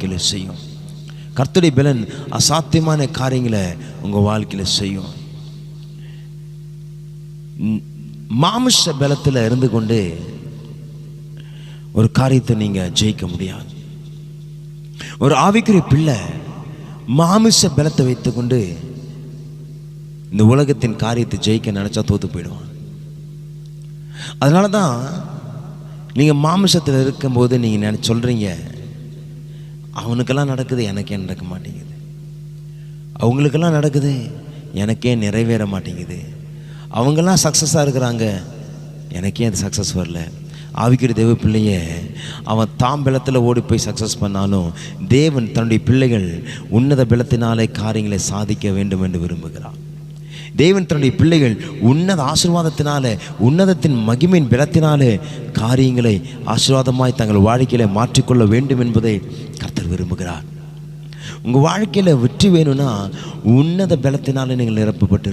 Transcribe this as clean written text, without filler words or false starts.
வாழ்க்கையில் செய்யும். கர்த்தருடைய பலன் அசாத்தியமான காரியங்களை உங்கள் வாழ்க்கையில் செய்யும். மாமிச பலத்தில் இருந்து கொண்டு ஒரு காரியத்தை நீங்கள் ஜெயிக்க முடியாது. ஒரு ஆவிக்குரிய பிள்ளை மாமிச பலத்தை வைத்துக்கொண்டு இந்த உலகத்தின் காரியத்தை ஜெயிக்க நினச்சா தோற்று போயிடுவான். அதனால தான் நீங்கள் மாமிசத்தில் இருக்கும்போது நீங்கள் சொல்கிறீங்க, அவனுக்கெல்லாம் நடக்குது, எனக்கே நடக்க மாட்டேங்குது, அவங்களுக்கெல்லாம் நடக்குது, எனக்கே நிறைவேற மாட்டேங்குது, அவங்கெல்லாம் சக்ஸஸாக இருக்கிறாங்க, எனக்கே அது சக்ஸஸ் வரல. ஆவிக்குரிய தேவ பிள்ளைய அவன் தாம் பலத்தில் ஓடி போய் சக்ஸஸ் பண்ணாலும் தேவன் தன்னுடைய பிள்ளைகள் உன்னத பலத்தினாலே காரியங்களை சாதிக்க வேண்டும் என்று விரும்புகிறார். தேவன் தன்னுடைய பிள்ளைகள் உன்னத ஆசீர்வாதத்தினாலே, உன்னதத்தின் மகிமையின் பலத்தினாலே காரியங்களை ஆசீர்வாதமாய் தங்கள் வாழ்க்கையில மாற்றிக்கொள்ள வேண்டும் என்பதை கர்த்தர் விரும்புகிறார். உங்கள் வாழ்க்கையில் வெற்றி வேணும்னா உன்னத பலத்தினாலே நீங்கள் நிரப்பப்பட்டு